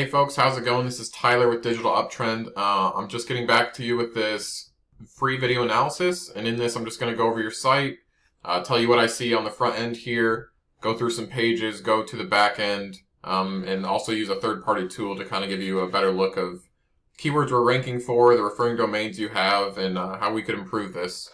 Hey folks, how's it going? This is Tyler with Digital Uptrend. I'm just getting back to you with this free video analysis, and in this I'm just going to go over your site, tell you what I see on the front end here, go through some pages, go to the back end, and also use a third-party tool to kind of give you a better look of keywords we're ranking for, the referring domains you have, and how we could improve this.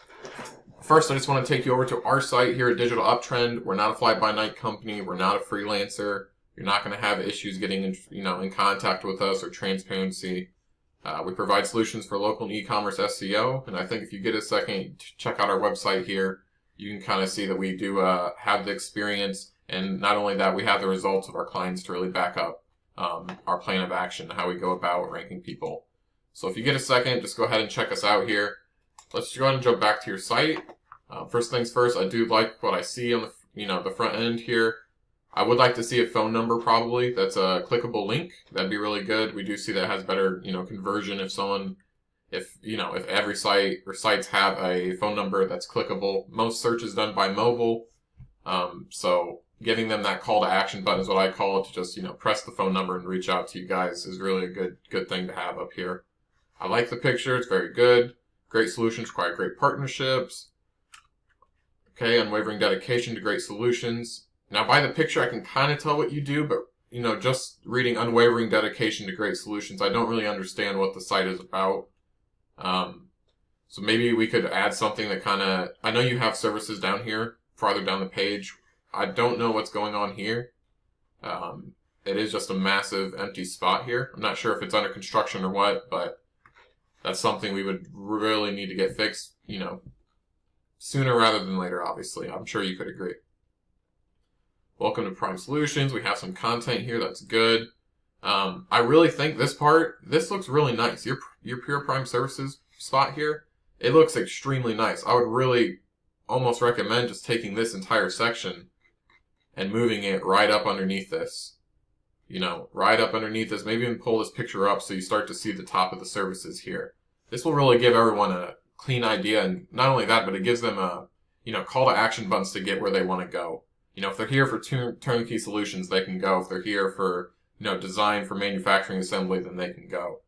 First, I just want to take you over to our site here at Digital Uptrend. We're not a fly-by-night company. We're not a freelancer. You're not going to have issues getting in contact with us or transparency. We provide solutions for local and e-commerce SEO, and I think if you get a second to check out our website here, you can kind of see that we do have the experience, and not only that, we have the results of our clients to really back up our plan of action, how we go about ranking people. So if you get a second, just go ahead and check us out here. Let's go ahead and jump back to your site. First things first, I do like what I see on the front end here. I would like to see a phone number probably that's a clickable link. That'd be really good. We do see that has better, conversion if every site or sites have a phone number that's clickable. Most search is done by mobile. So giving them that call to action button is what I call it, to just, press the phone number and reach out to you guys is really a good thing to have up here. I like the picture. It's very good. Great solutions require great partnerships. Okay, unwavering dedication to great solutions. Now, by the picture, I can kind of tell what you do, but, just reading unwavering dedication to great solutions, I don't really understand what the site is about. So maybe we could add something that I know you have services down here, farther down the page. I don't know what's going on here. It is just a massive empty spot here. I'm not sure if it's under construction or what, but that's something we would really need to get fixed, sooner rather than later, obviously. I'm sure you could agree. Welcome to Prime Solutions. We have some content here that's good. I really think this looks really nice. Your Pure Prime Services spot here, it looks extremely nice. I would really almost recommend just taking this entire section and moving it right up underneath this. Right up underneath this. Maybe even pull this picture up so you start to see the top of the services here. This will really give everyone a clean idea, and not only that, but it gives them a, call to action buttons to get where they want to go. If they're here for turnkey solutions, they can go. If they're here for, design for manufacturing assembly, then they can go.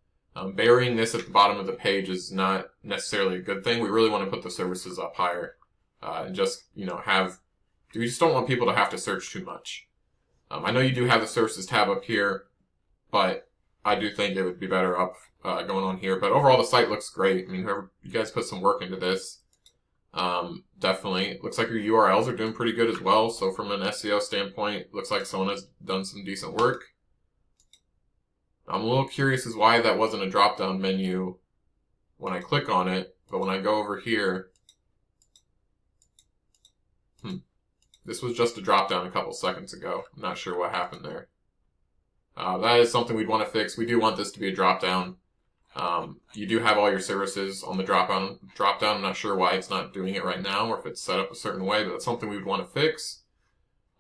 Burying this at the bottom of the page is not necessarily a good thing. We really want to put the services up higher, and just, we just don't want people to have to search too much. I know you do have the services tab up here, but I do think it would be better up going on here. But overall, the site looks great. I mean, you guys put some work into this. Definitely. It looks like your URLs are doing pretty good as well. So from an SEO standpoint, it looks like someone has done some decent work. I'm a little curious as why that wasn't a drop-down menu when I click on it, but when I go over here, this was just a drop-down a couple seconds ago. I'm not sure what happened there. That is something we'd want to fix. We do want this to be a drop-down. You do have all your services on the drop-down. I'm not sure why it's not doing it right now, or if it's set up a certain way, but that's something we would want to fix.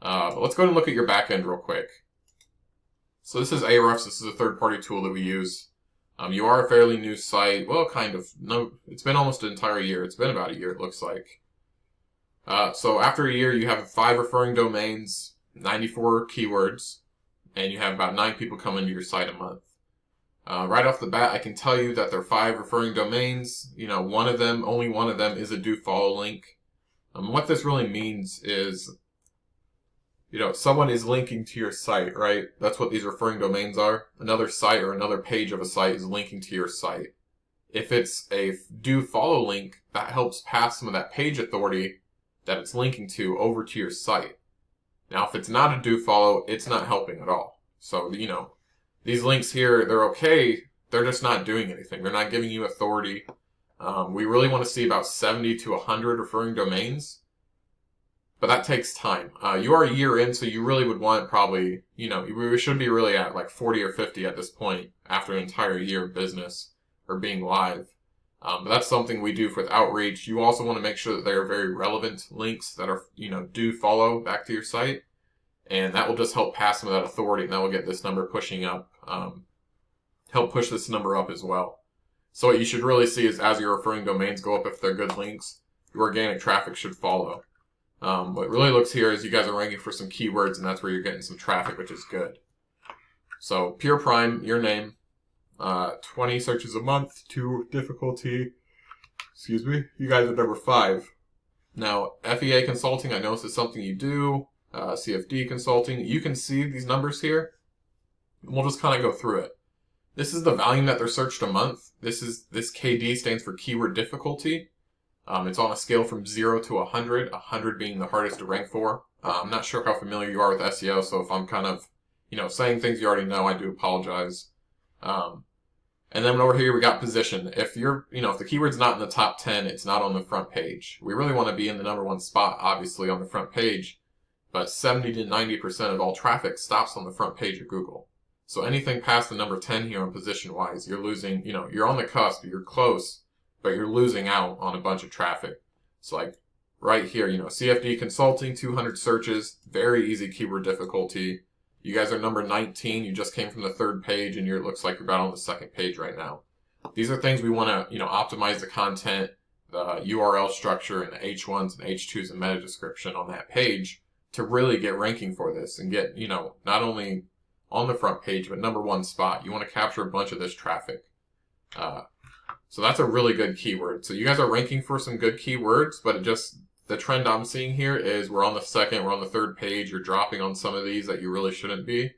But let's go ahead and look at your backend real quick. So this is Ahrefs. This is a third-party tool that we use. You are a fairly new site. Well, kind of. No, it's been almost an entire year. It's been about a year, it looks like. So after a year, you have 5 referring domains, 94 keywords, and you have about 9 people come into your site a month. Right off the bat, I can tell you that there are 5 referring domains. Only one of them is a do follow link. What this really means is, someone is linking to your site, right? That's what these referring domains are. Another site or another page of a site is linking to your site. If it's a do follow link, that helps pass some of that page authority that it's linking to over to your site. Now, if it's not a do follow, it's not helping at all. So, these links here, they're okay. They're just not doing anything. They're not giving you authority. We really want to see about 70 to 100 referring domains. But that takes time. You are a year in, so you really would want probably, we should be really at like 40 or 50 at this point after an entire year of business or being live. But that's something we do with outreach. You also want to make sure that they are very relevant links that are, do follow back to your site. And that will just help pass some of that authority, and that will get this number pushing up, help push this number up as well. So what you should really see is as your referring domains go up, if they're good links, your organic traffic should follow. What really looks here is you guys are ranking for some keywords, and that's where you're getting some traffic, which is good. So pure prime, your name, 20 searches a month, 2 difficulty. Excuse me. You guys are number 5. Now, FEA consulting, I know this is something you do. CFD consulting, you can see these numbers here. We'll just kind of go through it. This is the volume that they're searched a month. This KD stands for keyword difficulty. It's on a scale from 0 to 100, 100 being the hardest to rank for. I'm not sure how familiar you are with SEO, so if I'm kind of, saying things you already know, I do apologize. And then over here we got position. If if the keyword's not in the top 10, it's not on the front page. We really want to be in the number 1 spot, obviously, on the front page, but 70 to 90% of all traffic stops on the front page of Google. So anything past the number 10 here on position-wise, you're losing, you're on the cusp, you're close, but you're losing out on a bunch of traffic. So like right here, CFD consulting, 200 searches, very easy keyword difficulty. You guys are number 19. You just came from the 3rd page, and it looks like you're about on the 2nd page right now. These are things we want to, optimize the content, the URL structure, and the H1s and H2s and meta description on that page to really get ranking for this and get, not only on the front page, but number 1 spot. You want to capture a bunch of this traffic. So that's a really good keyword. So you guys are ranking for some good keywords, but the trend I'm seeing here is we're on the 2nd, we're on the 3rd page, you're dropping on some of these that you really shouldn't be.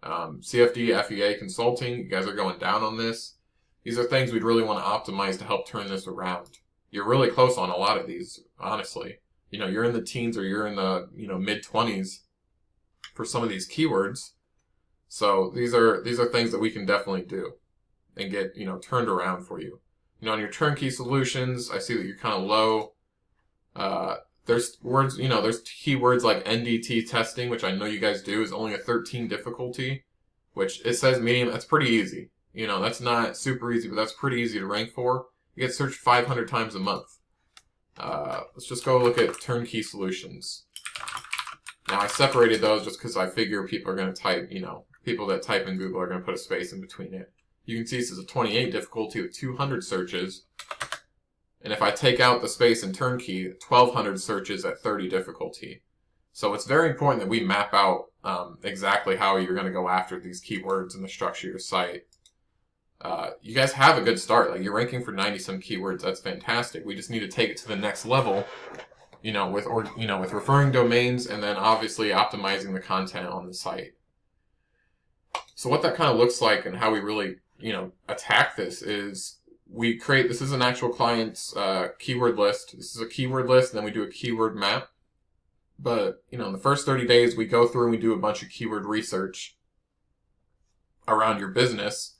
CFD, FEA consulting, you guys are going down on this. These are things we'd really want to optimize to help turn this around. You're really close on a lot of these, honestly. You're in the teens or you're in the, mid-20s for some of these keywords. So these are things that we can definitely do and get, turned around for you. On your turnkey solutions, I see that you're kind of low. There's words, there's keywords like NDT testing, which I know you guys do, is only a 13 difficulty, which it says medium. That's pretty easy. That's not super easy, but that's pretty easy to rank for. You get searched 500 times a month. Let's just go look at turnkey solutions. Now I separated those just because I figure people are going to type, people that type in Google are going to put a space in between it. You can see this is a 28 difficulty with 200 searches. And if I take out the space in turnkey, 1,200 searches at 30 difficulty. So it's very important that we map out exactly how you're going to go after these keywords and the structure of your site. You guys have a good start. Like, you're ranking for 90-some keywords. That's fantastic. We just need to take it to the next level, with referring domains and then obviously optimizing the content on the site. So what that kind of looks like and how we really, attack this is this is an actual client's keyword list. This is a keyword list, and then we do a keyword map. But, in the first 30 days, we go through and we do a bunch of keyword research around your business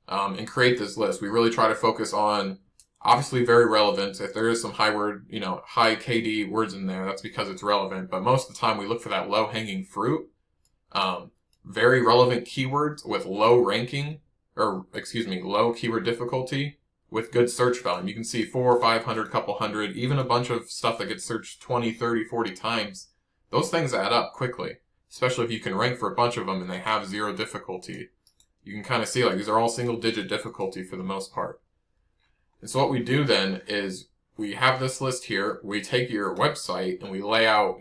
and create this list. We really try to focus on, obviously, very relevant. If there is some high KD words in there, that's because it's relevant. But most of the time, we look for that low-hanging fruit. Very relevant keywords with low keyword difficulty with good search volume. You can see 400 or 500, couple hundred, even a bunch of stuff that gets searched 20, 30, 40 times. Those things add up quickly, especially if you can rank for a bunch of them and they have 0 difficulty. You can kind of see, like, these are all single-digit difficulty for the most part. And so what we do then is we have this list here. We take your website and we lay out,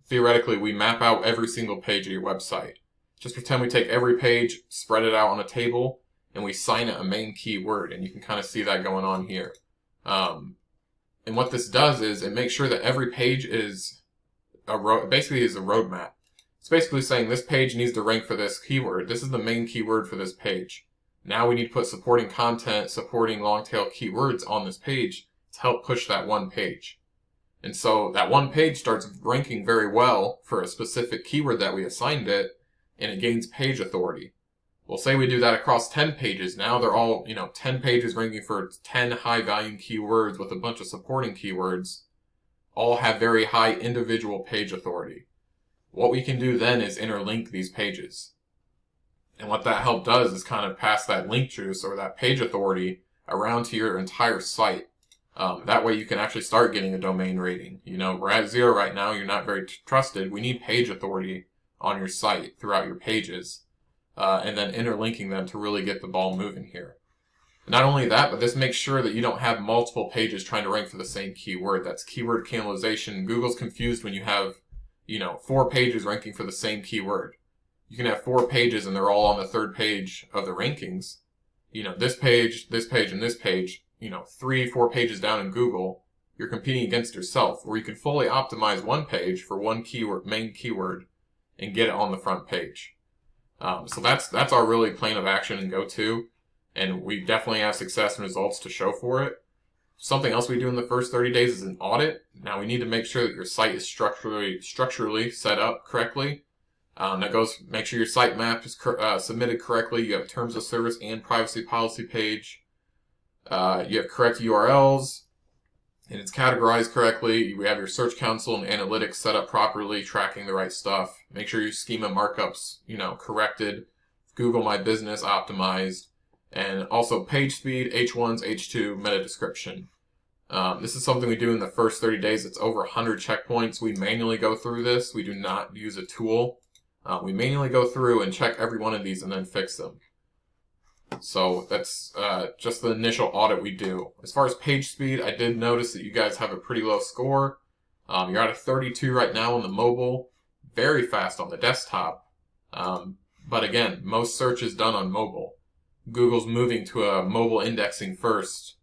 theoretically, we map out every single page of your website. Just pretend we take every page, spread it out on a table, and we assign it a main keyword, and you can kind of see that going on here. And what this does is it makes sure that every page is basically is a roadmap. It's basically saying this page needs to rank for this keyword. This is the main keyword for this page. Now we need to put supporting content, supporting long tail keywords on this page to help push that one page. And so that one page starts ranking very well for a specific keyword that we assigned it, and it gains page authority. Well, say we do that across 10 pages. Now they're all, 10 pages ranking for 10 high-volume keywords with a bunch of supporting keywords. All have very high individual page authority. What we can do then is interlink these pages. And what that help does is kind of pass that link juice or that page authority around to your entire site. That way you can actually start getting a domain rating. We're at 0 right now. You're not very trusted. We need page authority on your site throughout your pages, and then interlinking them to really get the ball moving here. Not only that, but this makes sure that you don't have multiple pages trying to rank for the same keyword. That's keyword cannibalization. Google's confused when you have, 4 pages ranking for the same keyword. you can have 4 pages and they're all on the 3rd page of the rankings. This page, and this page, 3, 4 pages down in Google, you're competing against yourself, where you can fully optimize one page for one keyword, main keyword, and get it on the front page. So that's our really plan of action and go-to, and we definitely have success and results to show for it. Something else we do in the first 30 days is an audit. Now we need to make sure that your site is structurally set up correctly. Make sure your sitemap is submitted correctly. You have terms of service and privacy policy page. You have correct URLs, and it's categorized correctly. We have your search console and analytics set up properly, tracking the right stuff. Make sure your schema markups, corrected. Google My Business optimized. And also page speed, H1s, H2, meta description. This is something we do in the first 30 days. It's over 100 checkpoints. We manually go through this. We do not use a tool. We manually go through and check every one of these and then fix them. So that's just the initial audit we do. As far as page speed, I did notice that you guys have a pretty low score. You're at a 32 right now on the mobile. Very fast on the desktop. But again, most search is done on mobile. Google's moving to a mobile indexing first,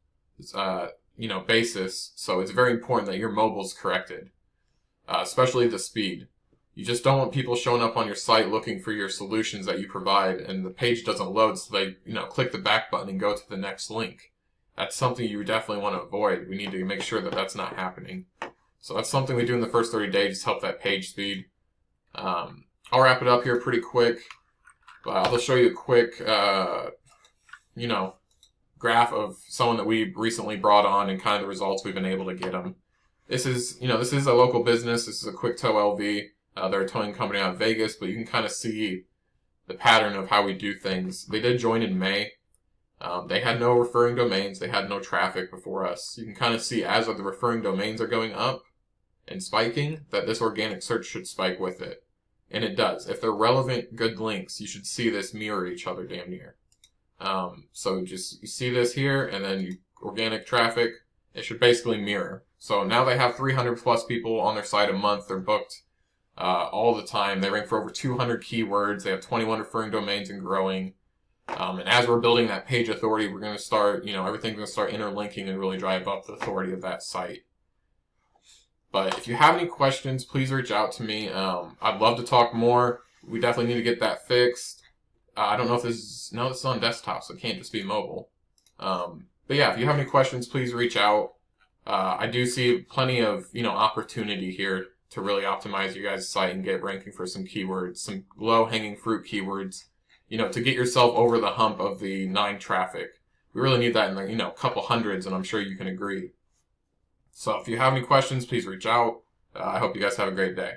basis. So it's very important that your mobile's corrected, especially the speed. You just don't want people showing up on your site looking for your solutions that you provide, and the page doesn't load, so they, click the back button and go to the next link. That's something you definitely want to avoid. We need to make sure that that's not happening. So that's something we do in the first 30 days to help that page speed. I'll wrap it up here pretty quick. But I'll just show you a quick, graph of someone that we recently brought on and kind of the results we've been able to get them. This is a local business. This is a Quick Tow LV. They're a towing company out of Vegas, but you can kind of see the pattern of how we do things. They did join in May. They had no referring domains. They had no traffic before us. You can kind of see as the referring domains are going up and spiking, that this organic search should spike with it. And it does. If they're relevant, good links, you should see this mirror each other damn near. So you see this here, and then organic traffic, it should basically mirror. So now they have 300 plus people on their site a month. They're booked all the time. They rank for over 200 keywords. They have 21 referring domains and growing. And as we're building that page authority, we're going to start, everything's going to start interlinking and really drive up the authority of that site. But if you have any questions, please reach out to me. I'd love to talk more. We definitely need to get that fixed. I don't know if this is on desktop, so it can't just be mobile. But yeah, if you have any questions, please reach out. I do see plenty of, opportunity here to really optimize your guys' site and get ranking for some keywords, some low-hanging fruit keywords, to get yourself over the hump of the 9 traffic. We really need that in the, couple hundreds, and I'm sure you can agree. So if you have any questions, please reach out. I hope you guys have a great day.